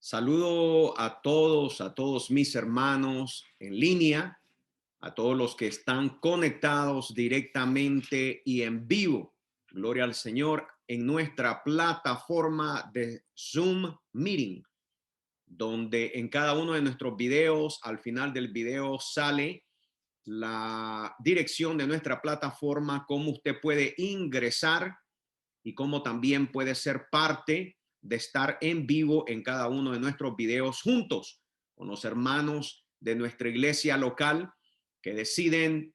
Saludo a todos mis hermanos en línea, a todos los que están conectados directamente y en vivo. Gloria al Señor en nuestra plataforma de Zoom Meeting, donde en cada uno de nuestros videos, al final del video sale la dirección de nuestra plataforma, cómo usted puede ingresar y cómo también puede ser parte de estar en vivo en cada uno de nuestros videos juntos con los hermanos de nuestra iglesia local que deciden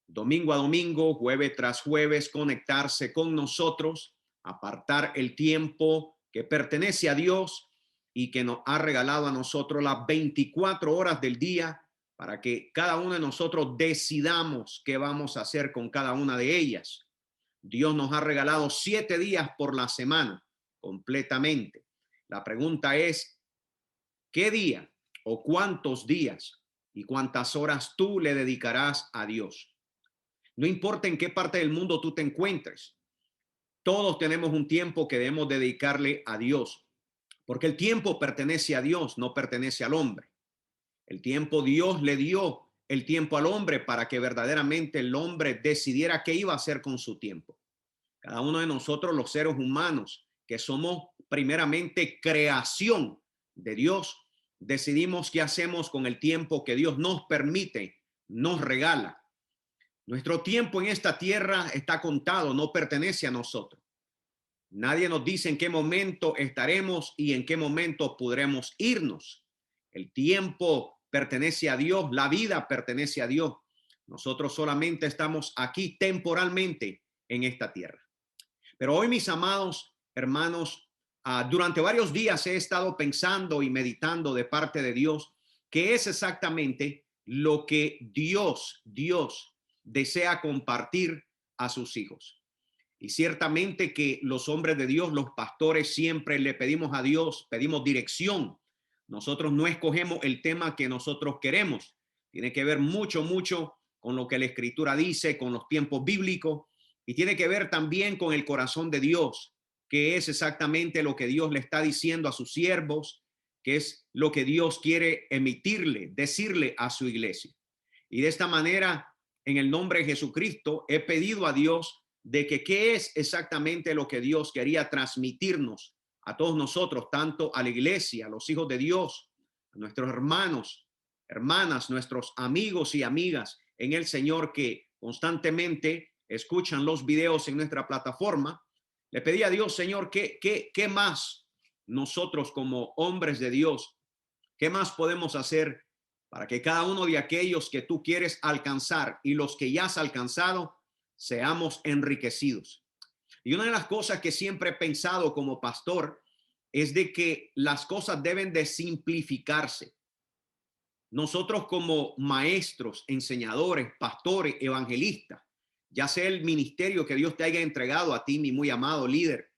domingo a domingo, jueves tras jueves, conectarse con nosotros, apartar el tiempo que pertenece a Dios y que nos ha regalado a nosotros las 24 horas del día para que cada uno de nosotros decidamos qué vamos a hacer con cada una de ellas. Dios nos ha regalado 7 días por la semana completamente. La pregunta es, ¿qué día o cuántos días y cuántas horas tú le dedicarás a Dios? No importa en qué parte del mundo tú te encuentres, todos tenemos un tiempo que debemos dedicarle a Dios, porque el tiempo pertenece a Dios, no pertenece al hombre. El tiempo Dios le dio el tiempo al hombre para que verdaderamente el hombre decidiera qué iba a hacer con su tiempo. Cada uno de nosotros, los seres humanos, que somos primeramente creación de Dios, decidimos qué hacemos con el tiempo que Dios nos permite, nos regala. Nuestro tiempo en esta tierra está contado, no pertenece a nosotros. Nadie nos dice en qué momento estaremos y en qué momento podremos irnos. El tiempo pertenece a Dios, la vida pertenece a Dios. Nosotros solamente estamos aquí temporalmente en esta tierra. Pero hoy, mis amados hermanos, durante varios días he estado pensando y meditando de parte de Dios qué es exactamente lo que Dios desea compartir a sus hijos. Y ciertamente que los hombres de Dios, los pastores, siempre le pedimos a Dios, pedimos dirección. Nosotros no escogemos el tema que nosotros queremos. Tiene que ver mucho con lo que la Escritura dice, con los tiempos bíblicos, y tiene que ver también con el corazón de Dios, que es exactamente lo que Dios le está diciendo a sus siervos, que es lo que Dios quiere emitirle, decirle a su iglesia. Y de esta manera, en el nombre de Jesucristo, he pedido a Dios de que qué es exactamente lo que Dios quería transmitirnos a todos nosotros, tanto a la iglesia, a los hijos de Dios, a nuestros hermanos, hermanas, nuestros amigos y amigas en el Señor que constantemente escuchan los videos en nuestra plataforma. Le pedí a Dios, Señor, ¿qué más nosotros como hombres de Dios, qué más podemos hacer para que cada uno de aquellos que tú quieres alcanzar y los que ya has alcanzado seamos enriquecidos? Y una de las cosas que siempre he pensado como pastor es de que las cosas deben de simplificarse. Nosotros como maestros, enseñadores, pastores, evangelistas, ya sea el ministerio que Dios te haya entregado a ti, mi muy amado líder,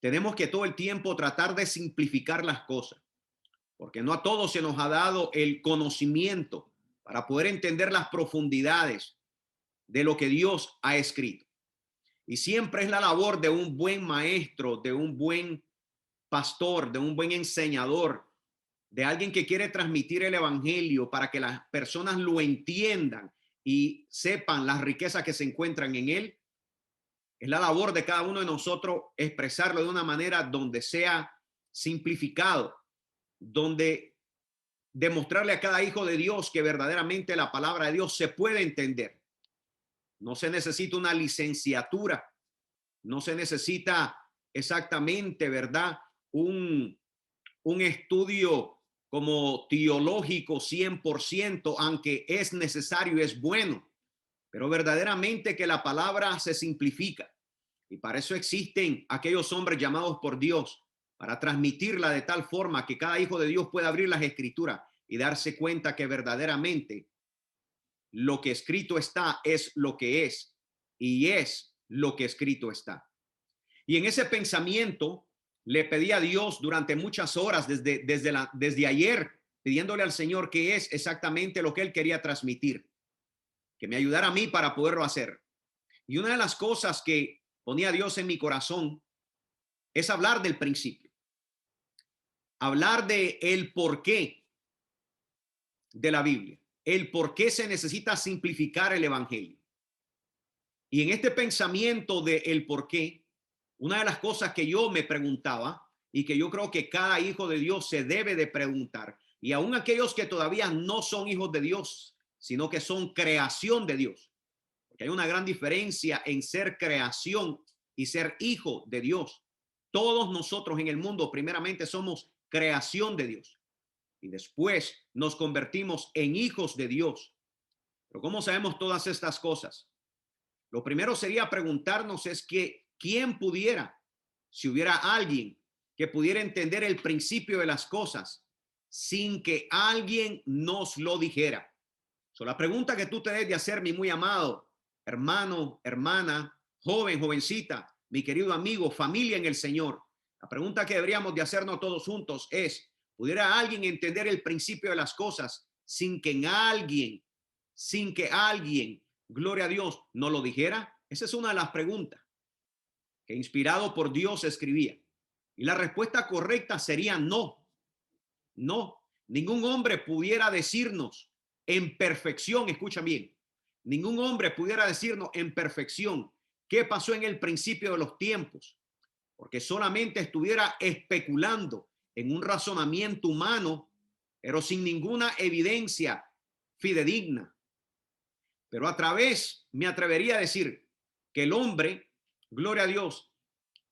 tenemos que todo el tiempo tratar de simplificar las cosas, porque no a todos se nos ha dado el conocimiento para poder entender las profundidades de lo que Dios ha escrito. Y siempre es la labor de un buen maestro, de un buen pastor, de un buen enseñador, de alguien que quiere transmitir el evangelio para que las personas lo entiendan y sepan las riquezas que se encuentran en él. Es la labor de cada uno de nosotros expresarlo de una manera donde sea simplificado, donde demostrarle a cada hijo de Dios que verdaderamente la palabra de Dios se puede entender. No se necesita una licenciatura, no se necesita exactamente, ¿verdad? Un estudio como teológico 100%, aunque es necesario y es bueno, pero verdaderamente que la palabra se simplifica. Y para eso existen aquellos hombres llamados por Dios, para transmitirla de tal forma que cada hijo de Dios pueda abrir las escrituras y darse cuenta que verdaderamente lo que escrito está es lo que es y es lo que escrito está. Y en ese pensamiento le pedí a Dios durante muchas horas desde ayer, pidiéndole al Señor qué es exactamente lo que él quería transmitir, que me ayudara a mí para poderlo hacer. Y una de las cosas que ponía Dios en mi corazón es hablar del principio. hablar de el porqué de la Biblia, el por qué se necesita simplificar el evangelio. Y en este pensamiento de el por qué, una de las cosas que yo me preguntaba y que yo creo que cada hijo de Dios se debe de preguntar, y aún aquellos que todavía no son hijos de Dios, sino que son creación de Dios, porque hay una gran diferencia en ser creación y ser hijo de Dios. Todos nosotros en el mundo primeramente somos creación de Dios y después nos convertimos en hijos de Dios. Pero ¿cómo sabemos todas estas cosas? Lo primero sería preguntarnos es que quién pudiera, si hubiera alguien que pudiera entender el principio de las cosas sin que alguien nos lo dijera. So, la pregunta que tú te debes de hacer, mi muy amado hermano, hermana, joven, jovencita, mi querido amigo, familia en el Señor, la pregunta que deberíamos de hacernos todos juntos es, ¿pudiera alguien entender el principio de las cosas sin que alguien, gloria a Dios, no lo dijera? Esa es una de las preguntas que inspirado por Dios escribía. Y la respuesta correcta sería no. No, ningún hombre pudiera decirnos en perfección, escucha bien, ningún hombre pudiera decirnos en perfección qué pasó en el principio de los tiempos, porque solamente estuviera especulando en un razonamiento humano, pero sin ninguna evidencia fidedigna. Pero me atrevería a decir que el hombre, gloria a Dios,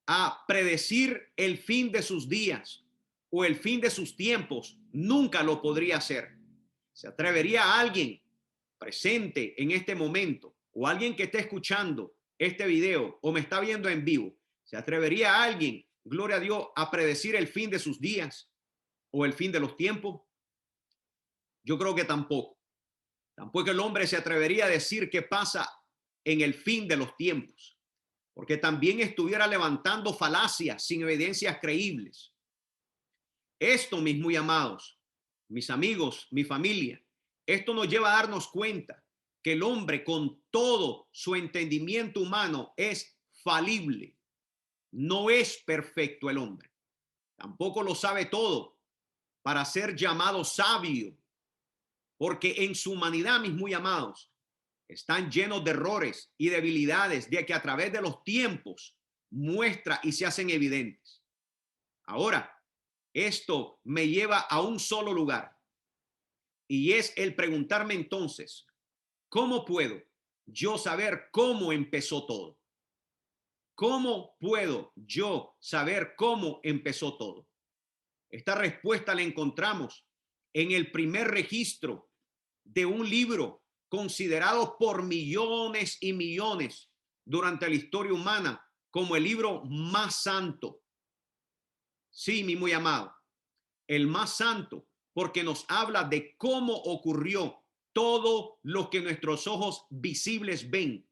a predecir el fin de sus días o el fin de sus tiempos, nunca lo podría hacer. ¿Se atrevería a alguien presente en este momento o alguien que esté escuchando este video o me está viendo en vivo? ¿Se atrevería a alguien, gloria a Dios, a predecir el fin de sus días o el fin de los tiempos? Yo creo que tampoco. Tampoco el hombre se atrevería a decir qué pasa en el fin de los tiempos, porque también estuviera levantando falacias sin evidencias creíbles. Esto, mis muy amados, mis amigos, mi familia, esto nos lleva a darnos cuenta que el hombre con todo su entendimiento humano es falible. No es perfecto el hombre. Tampoco lo sabe todo para ser llamado sabio, porque en su humanidad, mis muy amados, están llenos de errores y debilidades de que a través de los tiempos muestra y se hacen evidentes. Ahora, esto me lleva a un solo lugar y es el preguntarme entonces, ¿cómo puedo yo saber cómo empezó todo? ¿Cómo puedo yo saber cómo empezó todo? Esta respuesta la encontramos en el primer registro de un libro considerado por millones y millones durante la historia humana como el libro más santo. Sí, mi muy amado, el más santo, porque nos habla de cómo ocurrió todo lo que nuestros ojos visibles ven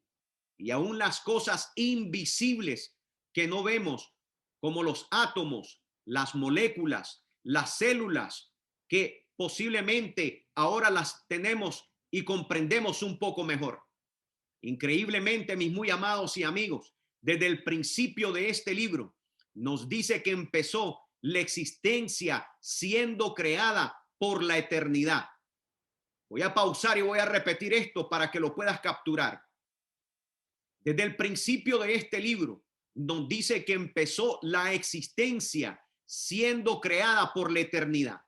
y aún las cosas invisibles que no vemos, como los átomos, las moléculas, las células, que posiblemente ahora las tenemos y comprendemos un poco mejor. Increíblemente, mis muy amados y amigos, desde el principio de este libro nos dice que empezó la existencia siendo creada por la eternidad. Voy a pausar y voy a repetir esto para que lo puedas capturar. Desde el principio de este libro nos dice que empezó la existencia siendo creada por la eternidad,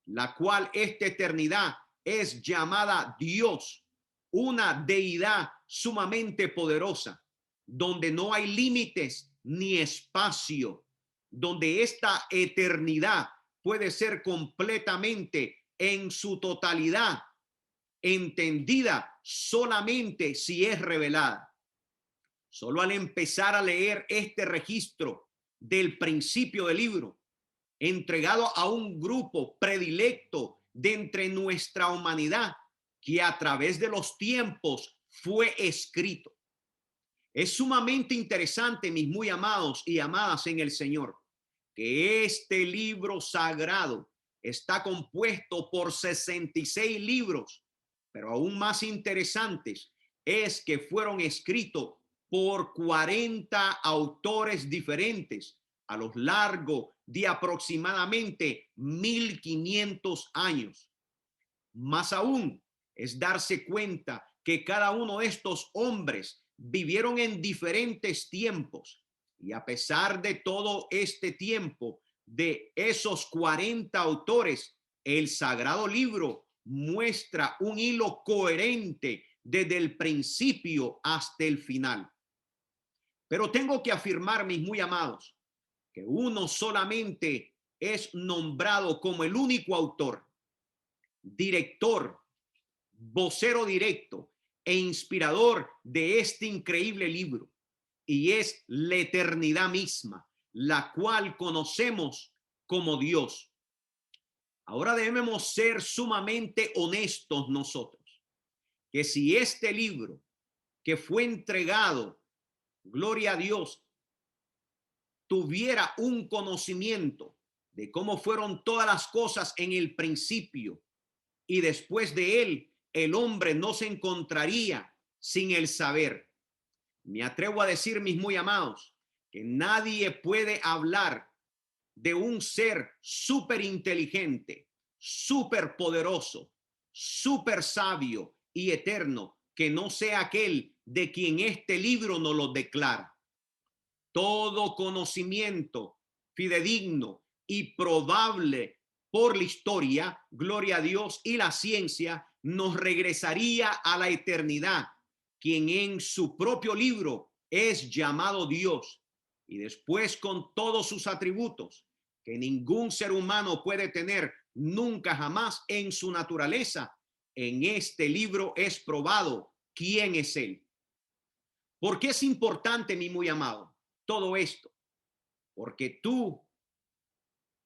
la cual esta eternidad es llamada Dios, una deidad sumamente poderosa, donde no hay límites ni espacio, donde esta eternidad puede ser completamente en su totalidad entendida solamente si es revelada. Solo al empezar a leer este registro del principio del libro, entregado a un grupo predilecto de entre nuestra humanidad, que a través de los tiempos fue escrito. Es sumamente interesante, mis muy amados y amadas en el Señor, que este libro sagrado está compuesto por 66 libros, pero aún más interesantes es que fueron escritos por 40 autores diferentes, a lo largo de aproximadamente 1500 años. Más aún es darse cuenta que cada uno de estos hombres vivieron en diferentes tiempos, y a pesar de todo este tiempo, de esos 40 autores, el Sagrado Libro muestra un hilo coherente desde el principio hasta el final. Pero tengo que afirmar, mis muy amados, que uno solamente es nombrado como el único autor, director, vocero directo e inspirador de este increíble libro, y es la eternidad misma, la cual conocemos como Dios. Ahora debemos ser sumamente honestos nosotros, que si este libro que fue entregado, gloria a Dios, tuviera un conocimiento de cómo fueron todas las cosas en el principio, y después de él, el hombre no se encontraría sin el saber. Me atrevo a decir, mis muy amados, que nadie puede hablar de un ser súper inteligente, súper poderoso, súper sabio y eterno, que no sea aquel de quien este libro nos lo declara. Todo conocimiento fidedigno y probable por la historia, gloria a Dios, y la ciencia, nos regresaría a la eternidad, quien en su propio libro es llamado Dios, y después con todos sus atributos que ningún ser humano puede tener nunca jamás en su naturaleza. En este libro es probado quién es él. ¿Por qué es importante, mi muy amado, todo esto? Porque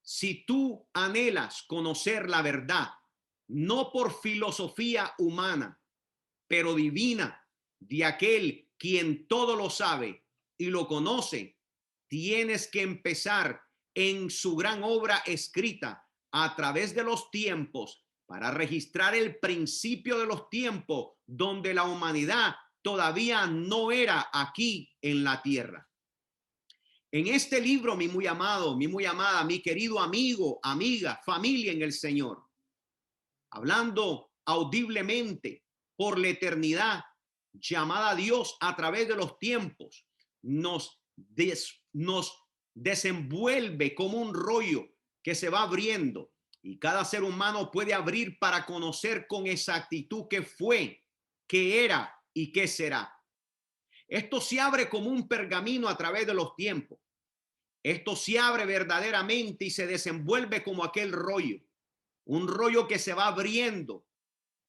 si tú anhelas conocer la verdad, no por filosofía humana, pero divina, de aquel quien todo lo sabe y lo conoce, tienes que empezar en su gran obra escrita a través de los tiempos, para registrar el principio de los tiempos, donde la humanidad todavía no era aquí en la tierra. En este libro, mi muy amado, mi muy amada, mi querido amigo, amiga, familia en el Señor, hablando audiblemente por la eternidad, llamada Dios a través de los tiempos, nos desenvuelve como un rollo que se va abriendo, y cada ser humano puede abrir para conocer con exactitud qué fue, qué era y qué será. Esto se abre como un pergamino a través de los tiempos. Esto se abre verdaderamente y se desenvuelve como aquel rollo, un rollo que se va abriendo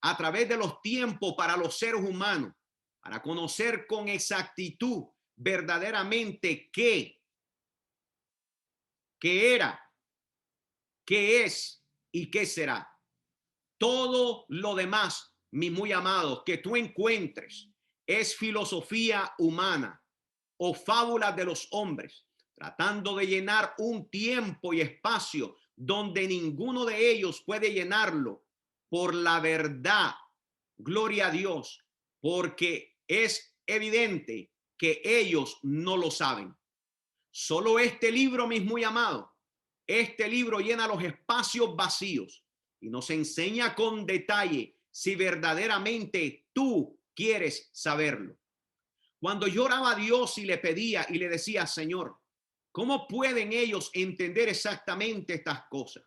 a través de los tiempos para los seres humanos, para conocer con exactitud verdaderamente qué era, qué es y qué será. Todo lo demás, mis muy amados, que tú encuentres es filosofía humana o fábulas de los hombres, tratando de llenar un tiempo y espacio donde ninguno de ellos puede llenarlo por la verdad. Gloria a Dios, porque es evidente que ellos no lo saben. Solo este libro, mis muy amados, este libro llena los espacios vacíos y nos enseña con detalle si verdaderamente tú quieres saberlo. Cuando yo oraba a Dios y le pedía y le decía, Señor, ¿cómo pueden ellos entender exactamente estas cosas?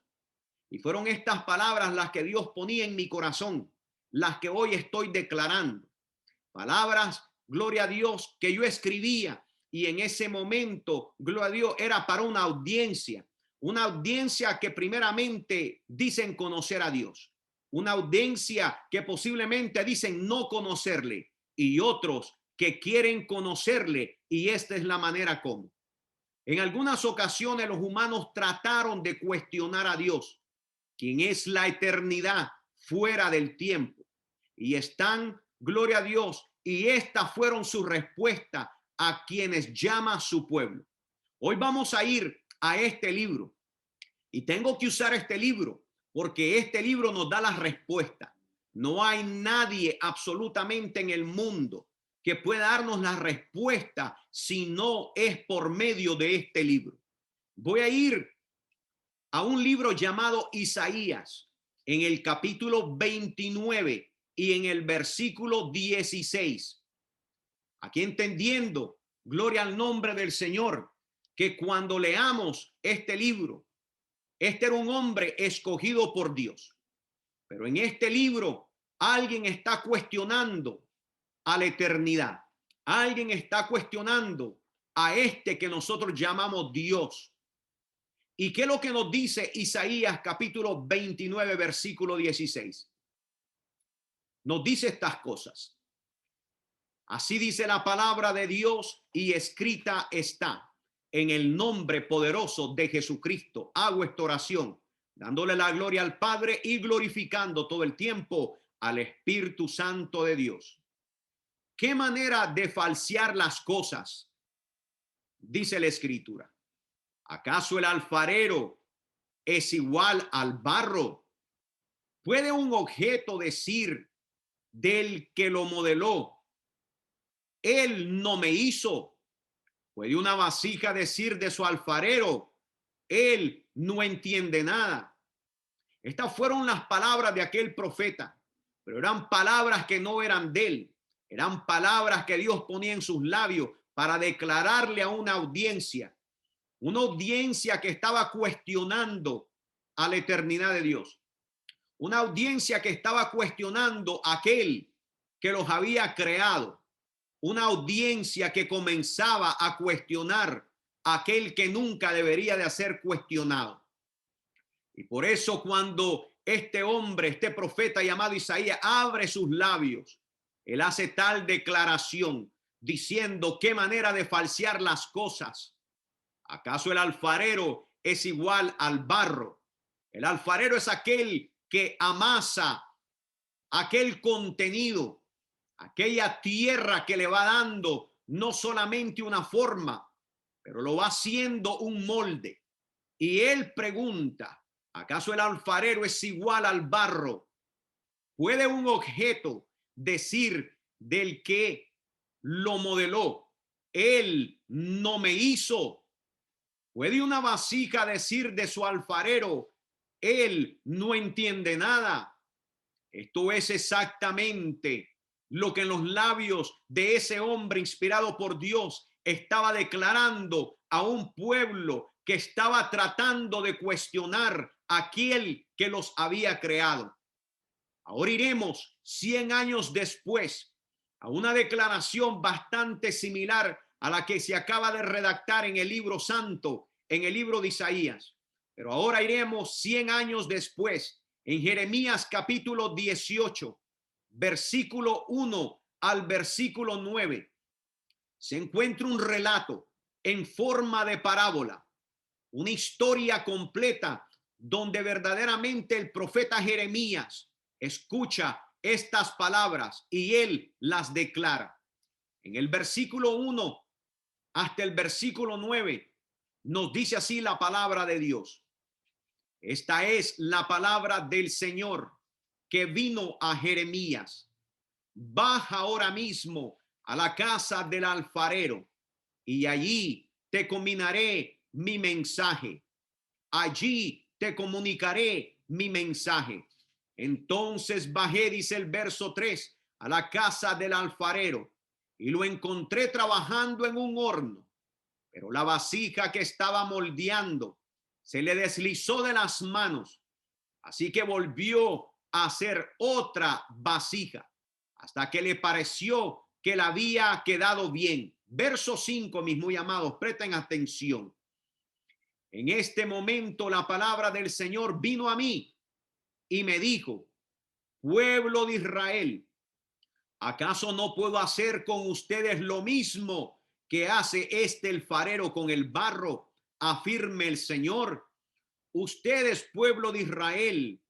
Y fueron estas palabras las que Dios ponía en mi corazón, las que hoy estoy declarando. Palabras, gloria a Dios, que yo escribía, y en ese momento, gloria a Dios, era para una audiencia que primeramente dicen conocer a Dios, una audiencia que posiblemente dicen no conocerle, y otros que quieren conocerle, y esta es la manera como. En algunas ocasiones los humanos trataron de cuestionar a Dios, quien es la eternidad fuera del tiempo, y están, gloria a Dios, y estas fueron sus respuestas a quienes llama su pueblo. Hoy vamos a ir a este libro, y tengo que usar este libro porque este libro nos da la respuesta. No hay nadie absolutamente en el mundo que pueda darnos la respuesta si no es por medio de este libro. Voy a ir a un libro llamado Isaías, en el capítulo 29 y en el versículo 16. Aquí entendiendo, gloria al nombre del Señor, que cuando leamos este libro, este era un hombre escogido por Dios. Pero en este libro alguien está cuestionando a la eternidad. Alguien está cuestionando a este que nosotros llamamos Dios. ¿Y qué es lo que nos dice Isaías capítulo 29, versículo 16? Nos dice estas cosas. Así dice la palabra de Dios y escrita está. En el nombre poderoso de Jesucristo hago esta oración, dándole la gloria al Padre y glorificando todo el tiempo al Espíritu Santo de Dios. ¿Qué manera de falsear las cosas? Dice la Escritura. ¿Acaso el alfarero es igual al barro? ¿Puede un objeto decir del que lo modeló, él no me hizo? ¿Puede una vasija decir de su alfarero, él no entiende nada? Estas fueron las palabras de aquel profeta, pero eran palabras que no eran de él. Eran palabras que Dios ponía en sus labios para declararle a una audiencia que estaba cuestionando a la eternidad de Dios. Una audiencia que estaba cuestionando a aquel que los había creado. Una audiencia que comenzaba a cuestionar a aquel que nunca debería de ser cuestionado. Y por eso cuando este hombre, este profeta llamado Isaías, abre sus labios, él hace tal declaración diciendo qué manera de falsear las cosas. ¿Acaso el alfarero es igual al barro? El alfarero es aquel que amasa aquel contenido, aquella tierra que le va dando no solamente una forma, pero lo va haciendo un molde. Y él pregunta, ¿acaso el alfarero es igual al barro? ¿Puede un objeto decir del que lo modeló, él no me hizo? ¿Puede una vasija decir de su alfarero, él no entiende nada? Esto es exactamente lo que en los labios de ese hombre inspirado por Dios estaba declarando a un pueblo que estaba tratando de cuestionar a aquel que los había creado. Ahora iremos 100 años después a una declaración bastante similar a la que se acaba de redactar en el libro santo, en el libro de Isaías. Pero ahora iremos 100 años después, en Jeremías capítulo 18, versículo 1 al versículo 9. Se encuentra un relato en forma de parábola, una historia completa donde verdaderamente el profeta Jeremías escucha estas palabras y él las declara. En el versículo 1 hasta el versículo 9 nos dice así la palabra de Dios. Esta es la palabra del Señor que vino a Jeremías. Baja ahora mismo a la casa del alfarero y allí te combinaré mi mensaje. Allí te comunicaré mi mensaje. Entonces bajé, dice el verso 3, a la casa del alfarero y lo encontré trabajando en un horno, pero la vasija que estaba moldeando se le deslizó de las manos, así que volvió a hacer otra vasija hasta que le pareció que le había quedado bien. Verso 5, mis muy amados, presten atención. En este momento la palabra del Señor vino a mí y me dijo, pueblo de Israel, ¿acaso no puedo hacer con ustedes lo mismo que hace este alfarero con el barro? Afirme el Señor. Ustedes, pueblo de Israel,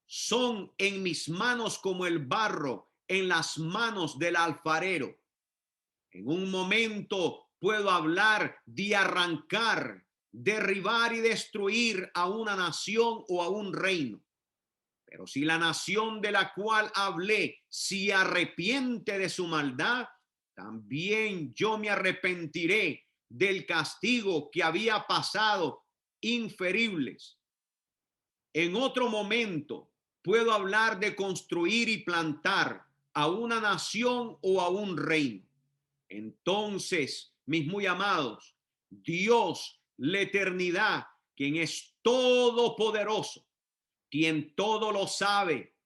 son en mis manos como el barro en las manos del alfarero. En un momento puedo hablar de arrancar, derribar y destruir a una nación o a un reino. Pero si la nación de la cual hablé se arrepiente de su maldad, también yo me arrepentiré del castigo que había pasado, inferibles. En otro momento puedo hablar de construir y plantar a una nación o a un reino. Entonces, mis muy amados, Dios, la eternidad, quien es todopoderoso, quien todo lo sabe,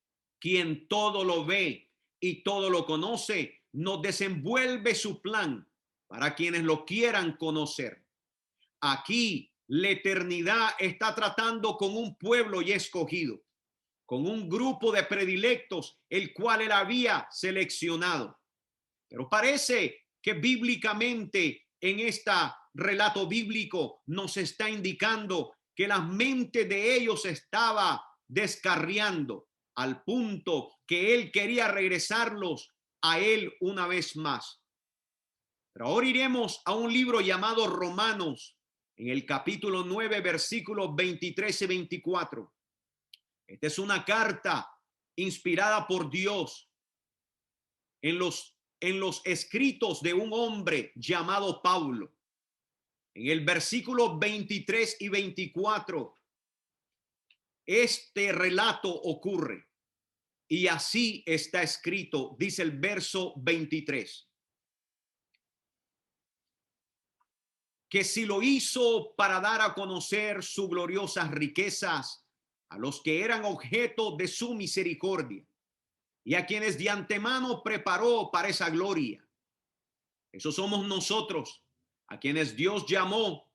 quien todo lo ve y todo lo conoce, nos desenvuelve su plan para quienes lo quieran conocer. Aquí la eternidad está tratando con un pueblo ya escogido, con un grupo de predilectos, el cual él había seleccionado. Pero parece que bíblicamente en este relato bíblico nos está indicando que la mente de ellos estaba descarriando al punto que él quería regresarlos a él una vez más. Pero ahora iremos a un libro llamado Romanos, en el capítulo 9, versículos 23 y 24. Esta es una carta inspirada por Dios en los escritos de un hombre llamado Pablo. En el versículo 23 y 24, este relato ocurre y así está escrito, dice el verso 23. Que si lo hizo para dar a conocer sus gloriosas riquezas a los que eran objeto de su misericordia y a quienes de antemano preparó para esa gloria. Esos somos nosotros, a quienes Dios llamó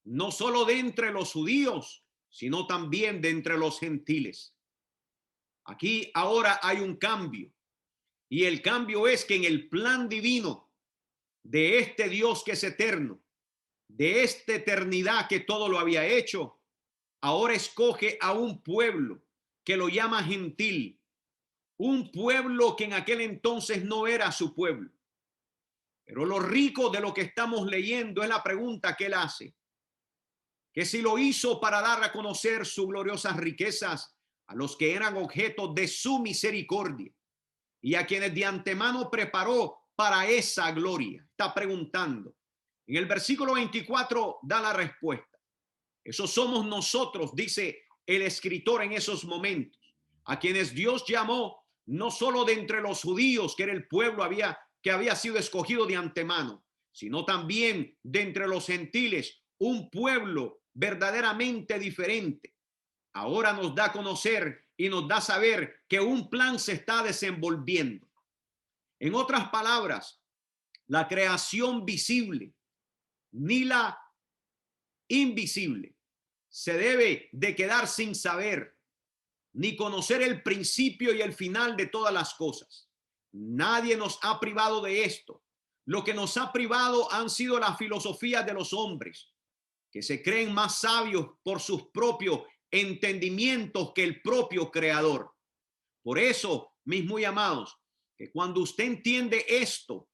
no solo de entre los judíos, sino también de entre los gentiles. Aquí ahora hay un cambio, y el cambio es que en el plan divino de este Dios que es eterno, de esta eternidad que todo lo había hecho, ahora escoge a un pueblo que lo llama gentil, un pueblo que en aquel entonces no era su pueblo. Pero lo rico de lo que estamos leyendo es la pregunta que él hace, que si lo hizo para dar a conocer sus gloriosas riquezas a los que eran objeto de su misericordia y a quienes de antemano preparó para esa gloria. Está preguntando. En el versículo 24 da la respuesta. Esos somos nosotros, dice el escritor en esos momentos, a quienes Dios llamó no solo de entre los judíos, que era el pueblo que había sido escogido de antemano, sino también de entre los gentiles, un pueblo verdaderamente diferente. Ahora nos da a conocer y nos da a saber que un plan se está desenvolviendo. En otras palabras, la creación visible ni la invisible se debe de quedar sin saber ni conocer el principio y el final de todas las cosas. Nadie nos ha privado de esto. Lo que nos ha privado han sido las filosofías de los hombres, que se creen más sabios por sus propios entendimientos que el propio creador. Por eso, mis muy amados, que cuando usted entiende esto,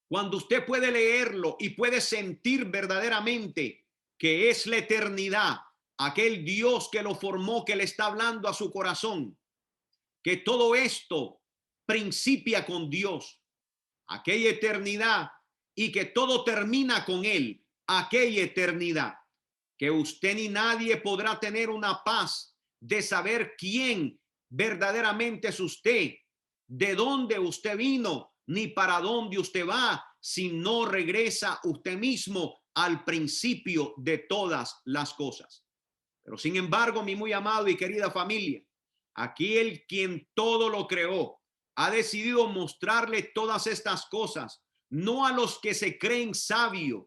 cuando usted puede leerlo y puede sentir verdaderamente que es la eternidad, aquel Dios que lo formó, que le está hablando a su corazón, que todo esto principia con Dios, aquella eternidad, y que todo termina con él, aquella eternidad, que usted ni nadie podrá tener una paz de saber quién verdaderamente es usted, de dónde usted vino, ni para dónde usted va, si no regresa usted mismo al principio de todas las cosas. Pero sin embargo, mi muy amado y querida familia, aquí el quien todo lo creó ha decidido mostrarle todas estas cosas, no a los que se creen sabios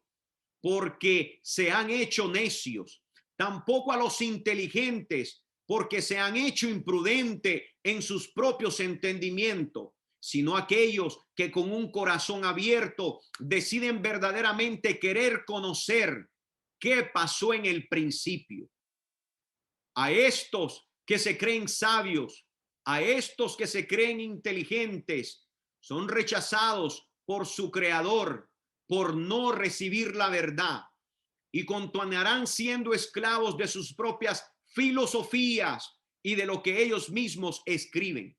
porque se han hecho necios, tampoco a los inteligentes porque se han hecho imprudentes en sus propios entendimientos, sino aquellos que con un corazón abierto deciden verdaderamente querer conocer qué pasó en el principio. A estos que se creen sabios, a estos que se creen inteligentes, son rechazados por su creador por no recibir la verdad y continuarán siendo esclavos de sus propias filosofías y de lo que ellos mismos escriben.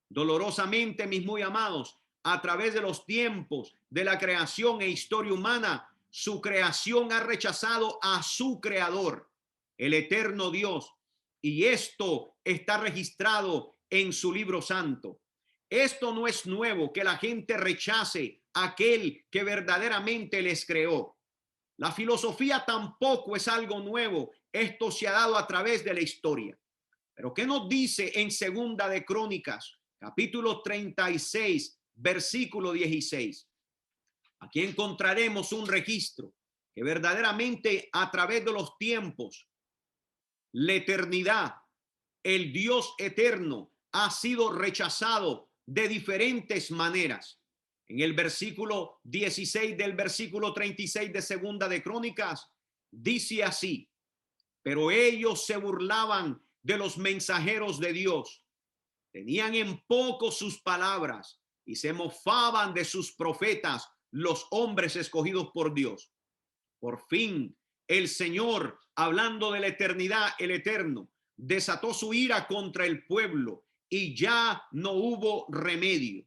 Dolorosamente, mis muy amados, a través de los tiempos de la creación e historia humana, su creación ha rechazado a su creador, el eterno Dios, y esto está registrado en su libro santo. Esto no es nuevo, que la gente rechace a aquel que verdaderamente les creó. La filosofía tampoco es algo nuevo. Esto se ha dado a través de la historia. Pero ¿qué nos dice en Segunda de Crónicas, capítulo 36, versículo 16? Aquí encontraremos un registro que verdaderamente a través de los tiempos, la eternidad, el Dios eterno ha sido rechazado de diferentes maneras. En el versículo 16 del versículo 36 de Segunda de Crónicas, dice así: pero ellos se burlaban de los mensajeros de Dios, tenían en poco sus palabras y se mofaban de sus profetas, los hombres escogidos por Dios. Por fin, el Señor, hablando de la eternidad, el eterno, desató su ira contra el pueblo y ya no hubo remedio.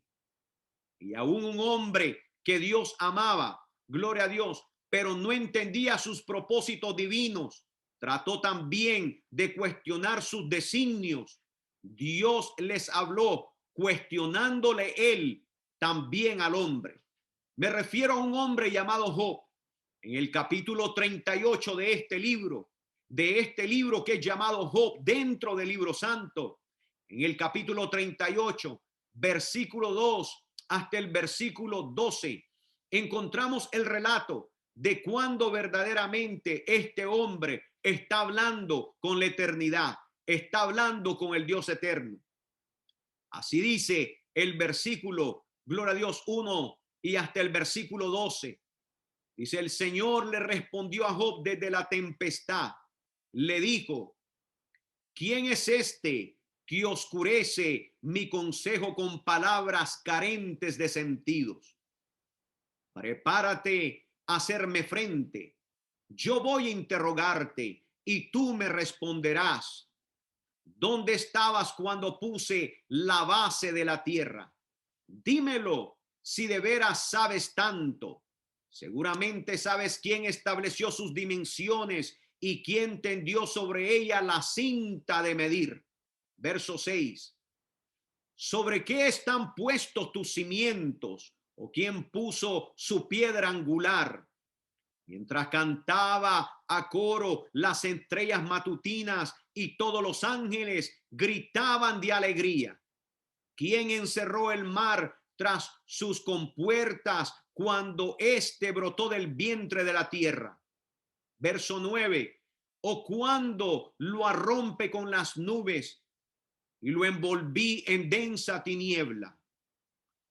Y aún un hombre que Dios amaba, gloria a Dios, pero no entendía sus propósitos divinos, trató también de cuestionar sus designios. Dios les habló cuestionándole él también al hombre. Me refiero a un hombre llamado Job. En el capítulo 38 de este libro que es llamado Job dentro del libro santo, en el capítulo 38, versículo 2 hasta el versículo 12, encontramos el relato de cuando verdaderamente este hombre está hablando con la eternidad, está hablando con el Dios eterno. Así dice el versículo, gloria a Dios, 1 y hasta el versículo 12. Dice: el Señor le respondió a Job desde la tempestad. Le dijo: ¿quién es este que oscurece mi consejo con palabras carentes de sentidos? Prepárate a hacerme frente. Yo voy a interrogarte y tú me responderás. ¿Dónde estabas cuando puse la base de la tierra? Dímelo, si de veras sabes tanto. Seguramente sabes quién estableció sus dimensiones y quién tendió sobre ella la cinta de medir. Verso 6. ¿Sobre qué están puestos tus cimientos? ¿O quién puso su piedra angular? Mientras cantaba a coro las estrellas matutinas y todos los ángeles gritaban de alegría. ¿Quién encerró el mar tras sus compuertas cuando éste brotó del vientre de la tierra? Verso 9. ¿O cuando lo arrompe con las nubes y lo envolví en densa tiniebla?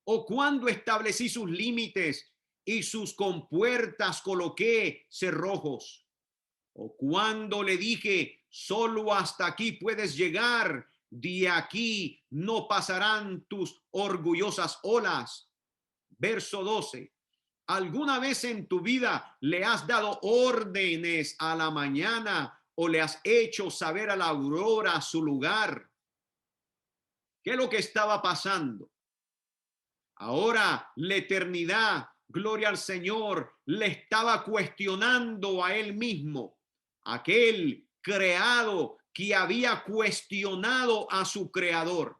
¿O cuando establecí sus límites y sus compuertas coloqué cerrojos? ¿O cuando le dije, solo hasta aquí puedes llegar, de aquí no pasarán tus orgullosas olas? Verso 12. ¿Alguna vez en tu vida le has dado órdenes a la mañana o le has hecho saber a la aurora su lugar? ¿Qué es lo que estaba pasando? Ahora la eternidad, gloria al Señor, le estaba cuestionando a él mismo, aquel creado que había cuestionado a su creador.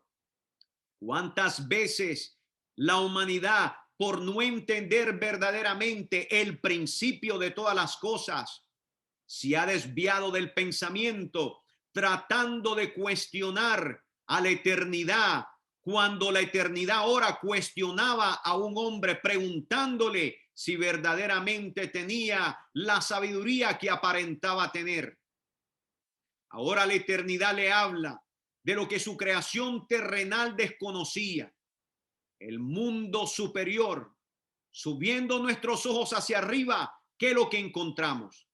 ¿Cuántas veces la humanidad, por no entender verdaderamente el principio de todas las cosas, se ha desviado del pensamiento, tratando de cuestionar a la eternidad, cuando la eternidad ahora cuestionaba a un hombre preguntándole si verdaderamente tenía la sabiduría que aparentaba tener? Ahora la eternidad le habla de lo que su creación terrenal desconocía, el mundo superior. Subiendo nuestros ojos hacia arriba, ¿qué es lo que encontramos?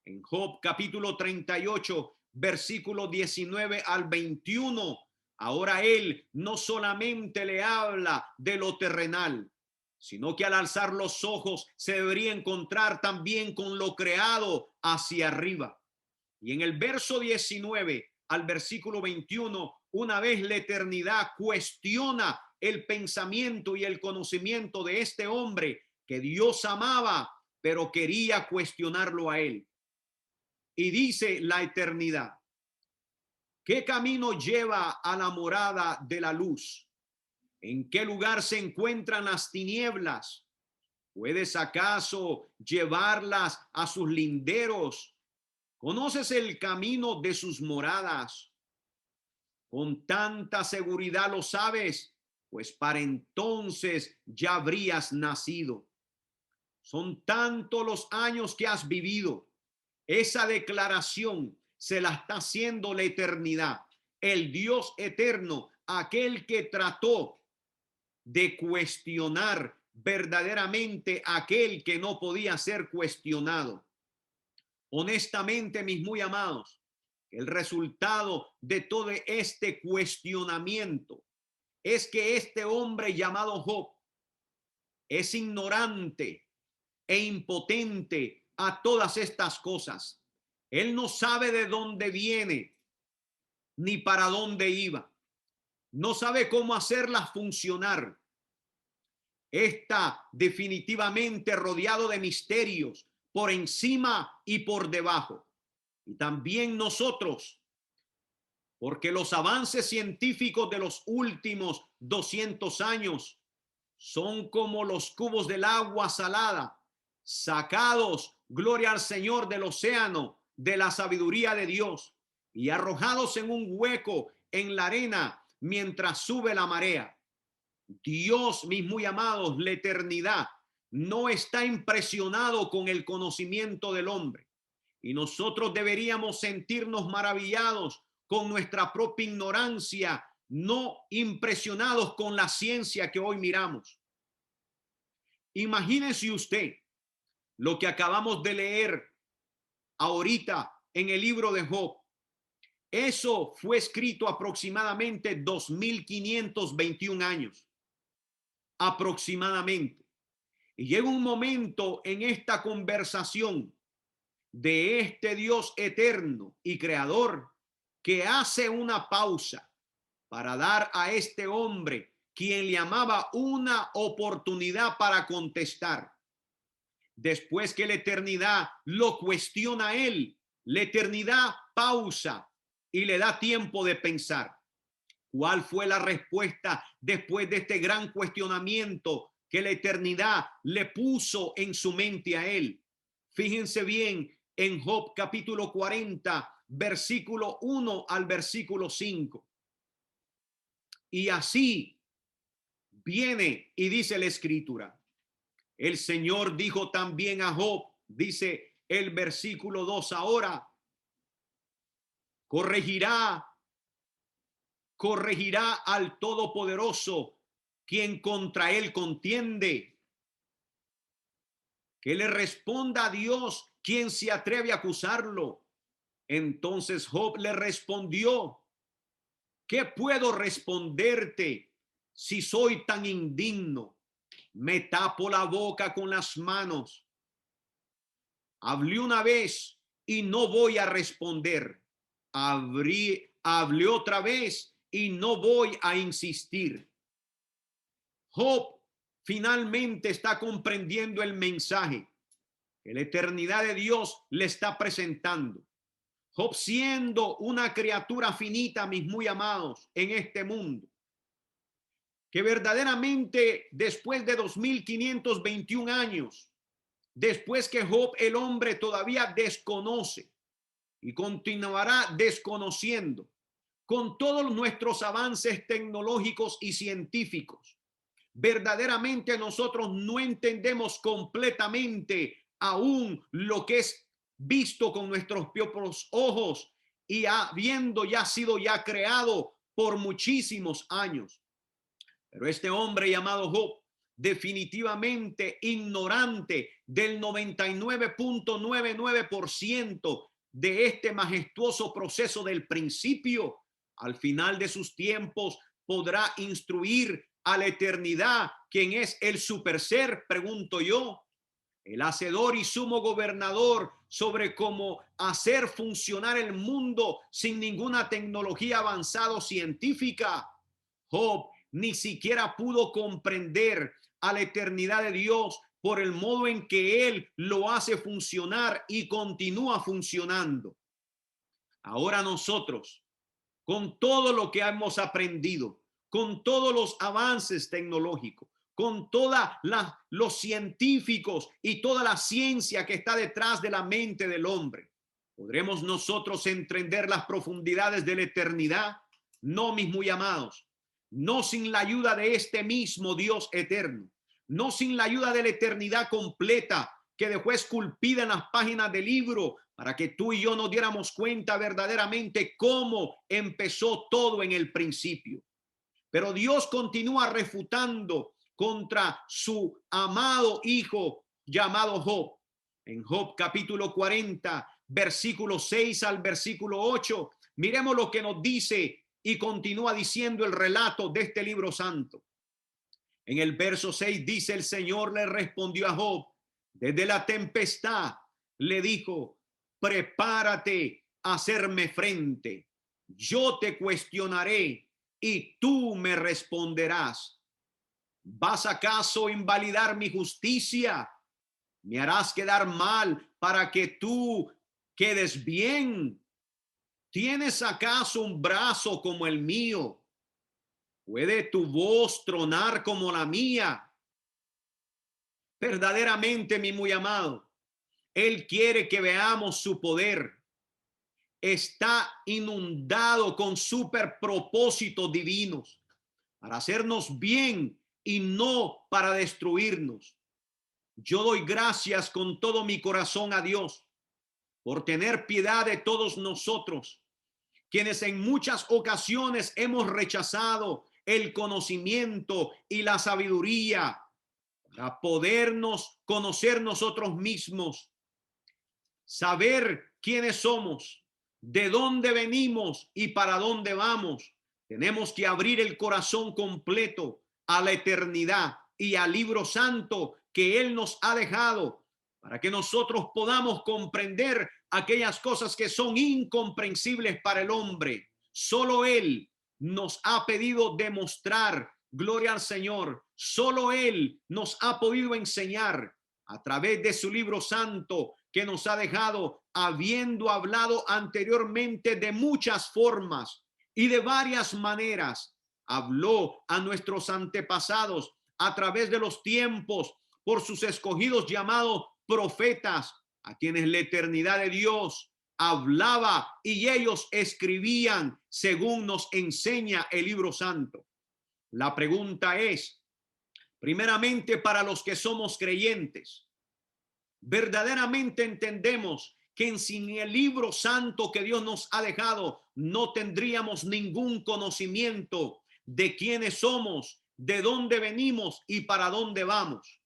En Job capítulo 38, versículo 19 al 21, ahora él no solamente le habla de lo terrenal, sino que al alzar los ojos se debería encontrar también con lo creado hacia arriba. Y en el verso 19 al versículo 21, una vez la eternidad cuestiona el pensamiento y el conocimiento de este hombre que Dios amaba, pero quería cuestionarlo a él. Y dice la eternidad: ¿qué camino lleva a la morada de la luz? ¿En qué lugar se encuentran las tinieblas? ¿Puedes acaso llevarlas a sus linderos? ¿Conoces el camino de sus moradas? Con tanta seguridad lo sabes, pues para entonces ya habrías nacido. Son tantos los años que has vivido. Esa declaración se la está haciendo la eternidad, el Dios eterno, aquel que trató de cuestionar verdaderamente aquel que no podía ser cuestionado. Honestamente, mis muy amados, el resultado de todo este cuestionamiento es que este hombre llamado Job es ignorante e impotente a todas estas cosas. Él no sabe de dónde viene ni para dónde iba. No sabe cómo hacerlas funcionar. Está definitivamente rodeado de misterios por encima y por debajo. Y también nosotros, porque los avances científicos de los últimos 200 años son como los cubos del agua salada, sacados, gloria al Señor, del océano, de la sabiduría de Dios, y arrojados en un hueco en la arena mientras sube la marea. Dios, mis muy amados, la eternidad, no está impresionado con el conocimiento del hombre. Y nosotros deberíamos sentirnos maravillados con nuestra propia ignorancia, no impresionados con la ciencia que hoy miramos. Imagínese usted lo que acabamos de leer ahorita en el libro de Job. Eso fue escrito aproximadamente 2521 años. Aproximadamente. Y llega un momento en esta conversación de este Dios eterno y creador que hace una pausa para dar a este hombre, quien le amaba, una oportunidad para contestar. Después que la eternidad lo cuestiona a él, la eternidad pausa y le da tiempo de pensar. ¿Cuál fue la respuesta después de este gran cuestionamiento que la eternidad le puso en su mente a él? Fíjense bien en Job capítulo 40, versículo 1 al versículo 5. Y así viene y dice la escritura: el Señor dijo también a Job, dice el versículo 2 ahora, corregirá al Todopoderoso quien contra él contiende. Que le responda a Dios quien se atreve a acusarlo. Entonces Job le respondió: ¿qué puedo responderte si soy tan indigno? Me tapo la boca con las manos. Hablé una vez y no voy a responder. Hablé otra vez y no voy a insistir. Job finalmente está comprendiendo el mensaje que la eternidad de Dios le está presentando. Job, siendo una criatura finita, mis muy amados, en este mundo, que verdaderamente después de 2521 años, después que Job, el hombre, todavía desconoce y continuará desconociendo con todos nuestros avances tecnológicos y científicos, verdaderamente nosotros no entendemos completamente aún lo que es visto con nuestros propios ojos y habiendo ya sido ya creado por muchísimos años. Pero este hombre llamado Job, definitivamente ignorante del 99.99% de este majestuoso proceso del principio, al final de sus tiempos podrá instruir a la eternidad, quien es el super ser, pregunto yo, el hacedor y sumo gobernador, sobre cómo hacer funcionar el mundo sin ninguna tecnología avanzada o científica. Job ni siquiera pudo comprender a la eternidad de Dios por el modo en que Él lo hace funcionar y continúa funcionando. Ahora nosotros, con todo lo que hemos aprendido, con todos los avances tecnológicos, con todos los científicos y toda la ciencia que está detrás de la mente del hombre, ¿podremos nosotros entender las profundidades de la eternidad? No, mis muy amados, no sin la ayuda de este mismo Dios eterno, no sin la ayuda de la eternidad completa que dejó esculpida en las páginas del libro para que tú y yo nos diéramos cuenta verdaderamente cómo empezó todo en el principio. Pero Dios continúa refutando contra su amado hijo llamado Job. En Job capítulo 40, versículo 6 al versículo 8, miremos lo que nos dice y continúa diciendo el relato de este libro santo. En el verso 6 dice: el Señor le respondió a Job desde la tempestad, le dijo: prepárate a hacerme frente, yo te cuestionaré y tú me responderás. ¿Vas acaso a invalidar mi justicia? ¿Me harás quedar mal para que tú quedes bien? ¿Tienes acaso un brazo como el mío? ¿Puede tu voz tronar como la mía? Verdaderamente, mi muy amado, Él quiere que veamos su poder. Está inundado con super propósitos divinos para hacernos bien y no para destruirnos. Yo doy gracias con todo mi corazón a Dios por tener piedad de todos nosotros, quienes en muchas ocasiones hemos rechazado el conocimiento y la sabiduría para podernos conocer nosotros mismos, saber quiénes somos, de dónde venimos y para dónde vamos. Tenemos que abrir el corazón completo a la eternidad y al libro santo que Él nos ha dejado para que nosotros podamos comprender aquellas cosas que son incomprensibles para el hombre. Solo Él nos ha pedido demostrar, gloria al Señor, solo Él nos ha podido enseñar a través de su libro santo que nos ha dejado, habiendo hablado anteriormente de muchas formas y de varias maneras. Habló a nuestros antepasados a través de los tiempos por sus escogidos llamados profetas, a quienes la eternidad de Dios hablaba y ellos escribían según nos enseña el libro santo. La pregunta es, primeramente, para los que somos creyentes, ¿verdaderamente entendemos que sin el libro santo que Dios nos ha dejado no tendríamos ningún conocimiento de quiénes somos, de dónde venimos y para dónde vamos?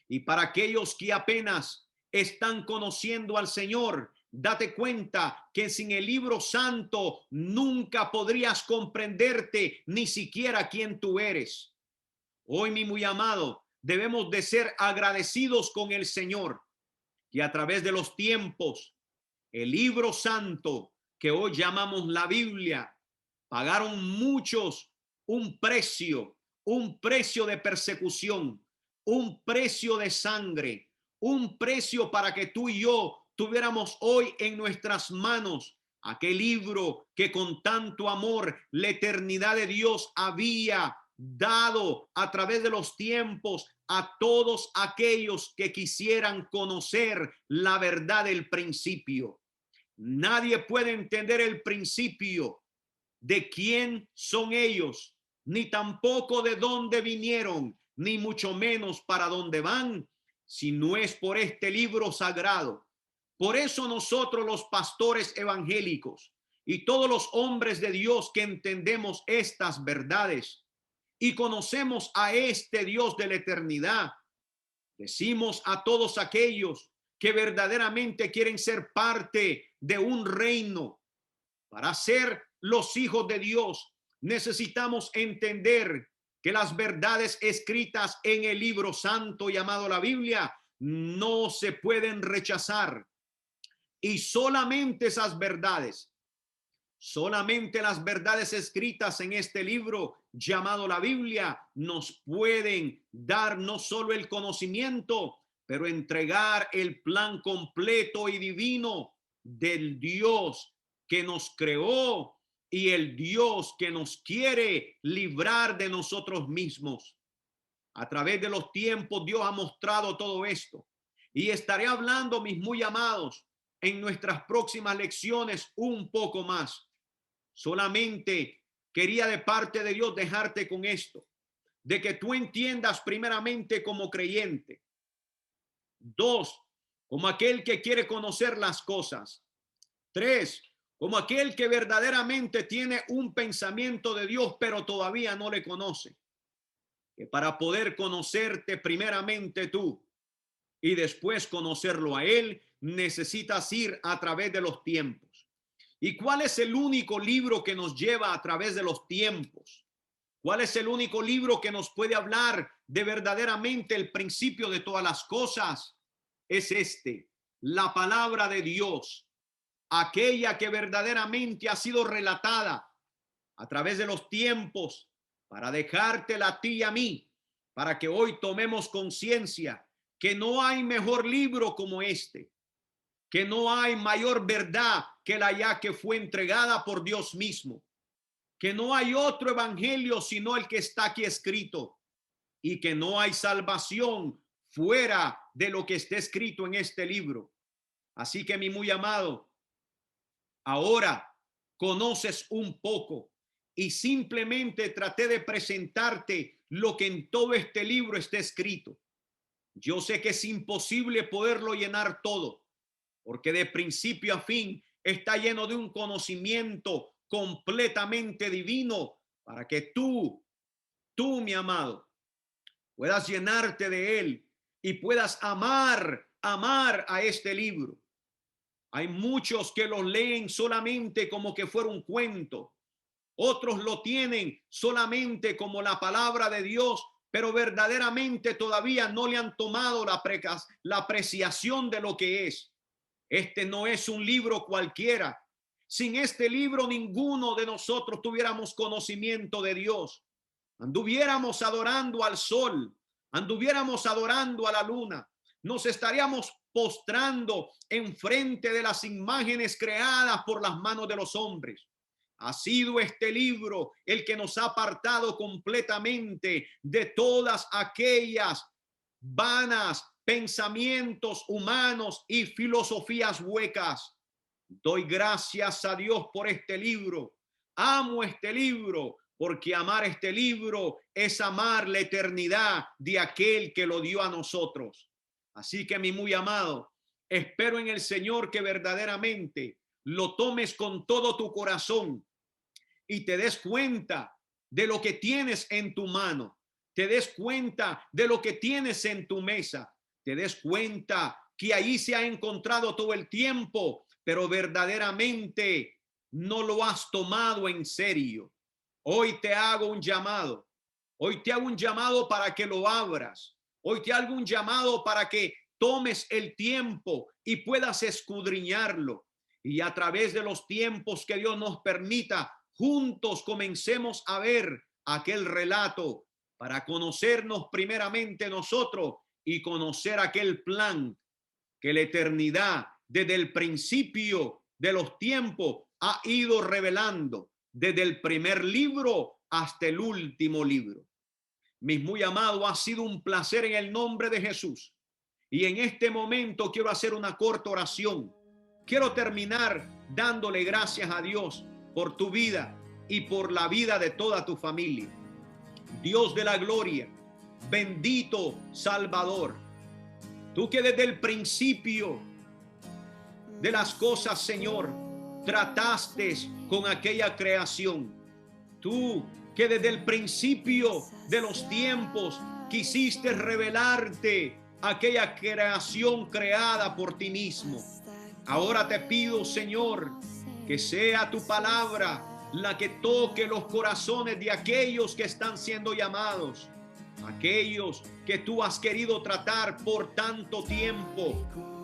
Y para aquellos que apenas están conociendo al Señor, date cuenta que sin el libro santo nunca podrías comprenderte ni siquiera quién tú eres. Hoy, mi muy amado, debemos de ser agradecidos con el Señor, que a través de los tiempos, el libro santo que hoy llamamos la Biblia, pagaron muchos un precio de persecución, un precio de sangre, un precio para que tú y yo tuviéramos hoy en nuestras manos aquel libro que con tanto amor la eternidad de Dios había dado a través de los tiempos a todos aquellos que quisieran conocer la verdad del principio. Nadie puede entender el principio de quién son ellos, ni tampoco de dónde vinieron, ni mucho menos para dónde van, si no es por este libro sagrado. Por eso nosotros, los pastores evangélicos y todos los hombres de Dios que entendemos estas verdades y conocemos a este Dios de la eternidad, decimos a todos aquellos que verdaderamente quieren ser parte de un reino, para ser los hijos de Dios, necesitamos entender que las verdades escritas en el libro santo llamado la Biblia no se pueden rechazar. Y solamente esas verdades, solamente las verdades escritas en este libro llamado la Biblia, nos pueden dar no solo el conocimiento, pero entregar el plan completo y divino del Dios que nos creó y el Dios que nos quiere librar de nosotros mismos. A través de los tiempos, Dios ha mostrado todo esto. Y estaré hablando, mis muy amados, en nuestras próximas lecciones un poco más. Solamente quería de parte de Dios dejarte con esto, de que tú entiendas primeramente como creyente. 2, como aquel que quiere conocer las cosas. 3, como aquel que verdaderamente tiene un pensamiento de Dios, pero todavía no le conoce. Que para poder conocerte primeramente tú y después conocerlo a Él, necesitas ir a través de los tiempos. ¿Y cuál es el único libro que nos lleva a través de los tiempos? ¿Cuál es el único libro que nos puede hablar de verdaderamente el principio de todas las cosas? Es este, la palabra de Dios, aquella que verdaderamente ha sido relatada a través de los tiempos para dejártela a ti y a mí, para que hoy tomemos conciencia que no hay mejor libro como este, que no hay mayor verdad que la ya que fue entregada por Dios mismo, que no hay otro evangelio sino el que está aquí escrito y que no hay salvación fuera de lo que está escrito en este libro. Así que mi muy amado, ahora conoces un poco y simplemente traté de presentarte lo que en todo este libro está escrito. Yo sé que es imposible poderlo llenar todo, porque de principio a fin está lleno de un conocimiento completamente divino para que tú, mi amado, puedas llenarte de él y puedas amar a este libro. Hay muchos que lo leen solamente como que fuera un cuento. Otros lo tienen solamente como la palabra de Dios, pero verdaderamente todavía no le han tomado la apreciación de lo que es. Este no es un libro cualquiera. Sin este libro ninguno de nosotros tuviéramos conocimiento de Dios. Anduviéramos adorando al sol, anduviéramos adorando a la luna, nos estaríamos postrando enfrente de las imágenes creadas por las manos de los hombres. Ha sido este libro el que nos ha apartado completamente de todas aquellas vanas pensamientos humanos y filosofías huecas. Doy gracias a Dios por este libro. Amo este libro, porque amar este libro es amar la eternidad de aquel que lo dio a nosotros. Así que mi muy amado, espero en el Señor que verdaderamente lo tomes con todo tu corazón y te des cuenta de lo que tienes en tu mano, te des cuenta de lo que tienes en tu mesa, te des cuenta que ahí se ha encontrado todo el tiempo, pero verdaderamente no lo has tomado en serio. Hoy te hago un llamado, hoy te hago un llamado para que lo abras, hoy te hago un llamado para que tomes el tiempo y puedas escudriñarlo. Y a través de los tiempos que Dios nos permita, juntos comencemos a ver aquel relato para conocernos primeramente nosotros y conocer aquel plan que la eternidad desde el principio de los tiempos ha ido revelando desde el primer libro hasta el último libro. Mis muy amados, ha sido un placer en el nombre de Jesús. Y en este momento quiero hacer una corta oración. Quiero terminar dándole gracias a Dios por tu vida y por la vida de toda tu familia. Dios de la gloria, bendito Salvador, tú que desde el principio de las cosas, Señor, trataste con aquella creación. Tú que desde el principio de los tiempos quisiste revelarte aquella creación creada por ti mismo. Ahora te pido, Señor, que sea tu palabra la que toque los corazones de aquellos que están siendo llamados, aquellos que tú has querido tratar por tanto tiempo,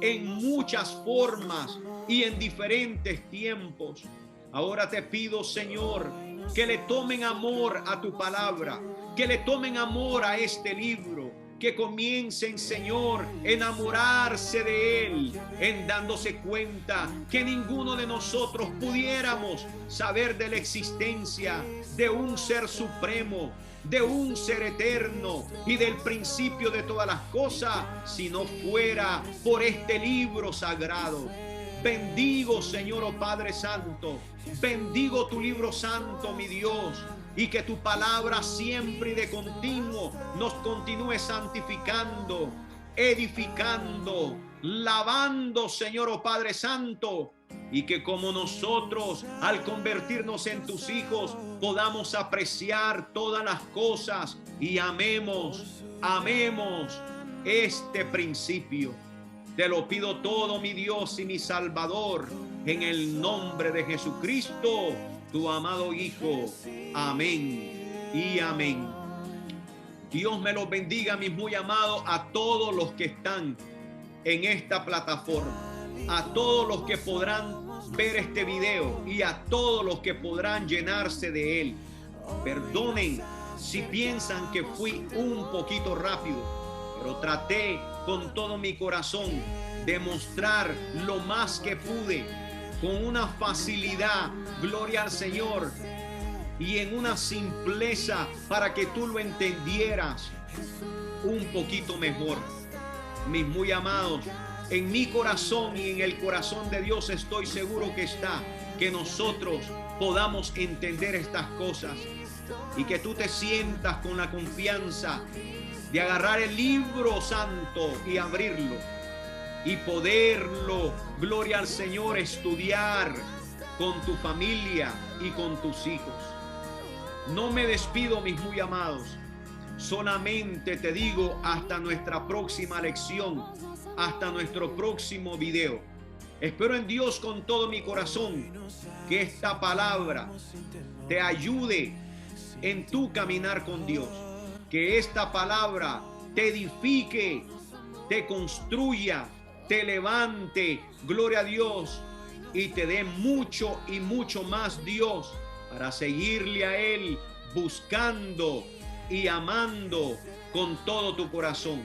en muchas formas y en diferentes tiempos. Ahora te pido, Señor, que le tomen amor a tu palabra, que le tomen amor a este libro, que comiencen, Señor, a enamorarse de él, en dándose cuenta que ninguno de nosotros pudiéramos saber de la existencia de un ser supremo, de un ser eterno y del principio de todas las cosas, si no fuera por este libro sagrado. Bendigo, Señor, oh Padre Santo, bendigo tu libro santo, mi Dios, y que tu palabra siempre y de continuo nos continúe santificando, edificando, lavando, Señor, oh Padre Santo, y que como nosotros al convertirnos en tus hijos podamos apreciar todas las cosas y amemos este principio. Te lo pido todo, mi Dios y mi Salvador, en el nombre de Jesucristo, tu amado Hijo. Amén y amén. Dios me los bendiga, mis muy amados, a todos los que están en esta plataforma, a todos los que podrán ver este video y a todos los que podrán llenarse de él. Perdonen si piensan que fui un poquito rápido, pero traté con todo mi corazón de mostrar lo más que pude, con una facilidad, gloria al Señor, y en una simpleza para que tú lo entendieras un poquito mejor. Mis muy amados, en mi corazón y en el corazón de Dios estoy seguro que está, que nosotros podamos entender estas cosas y que tú te sientas con la confianza de agarrar el libro santo y abrirlo y poderlo, gloria al Señor, estudiar con tu familia y con tus hijos. No me despido, mis muy amados, solamente te digo hasta nuestra próxima lección, hasta nuestro próximo video. Espero en Dios con todo mi corazón que esta palabra te ayude en tu caminar con Dios, que esta palabra te edifique, te construya, te levante, gloria a Dios, y te dé mucho y mucho más, Dios, para seguirle a Él, buscando y amando con todo tu corazón.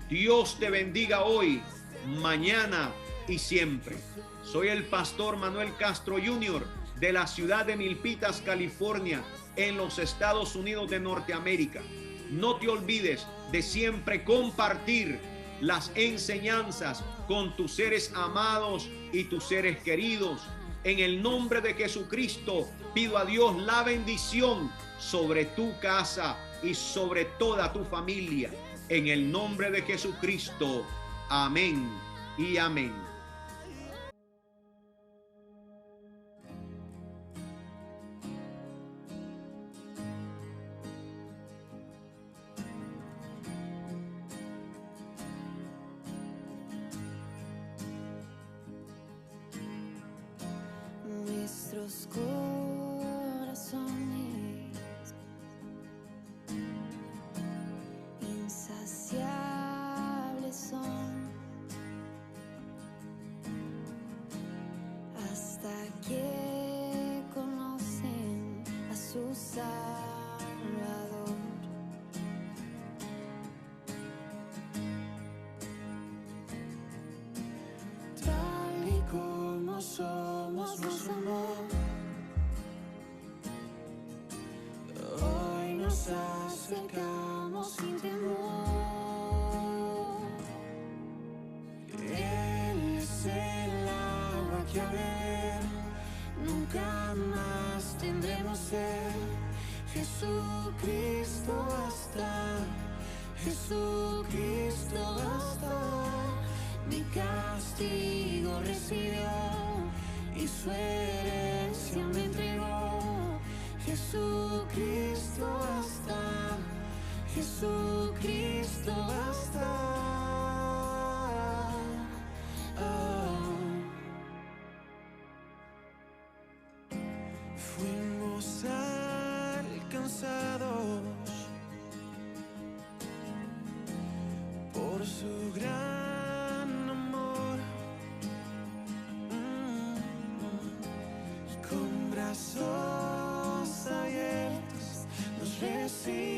Dios te bendiga hoy, mañana y siempre. Soy el pastor Manuel Castro Jr. de la ciudad de Milpitas, California, en los Estados Unidos de Norteamérica. No te olvides de siempre compartir las enseñanzas con tus seres amados y tus seres queridos. En el nombre de Jesucristo pido a Dios la bendición sobre tu casa y sobre toda tu familia. En el nombre de Jesucristo. Amén y amén. Nuestros corazones insaciables son hasta que conocen a su Salvador. Tal y como somos, nuestro amor hoy nos acercamos sin temor. Él es el agua que a beber nunca más tendremos sed. Jesucristo basta, Jesucristo basta. Mi castigo recibió y su herencia me entregó. Jesucristo basta, Jesucristo basta. Fuimos alcanzados por su gran amor, y con brazos Recibes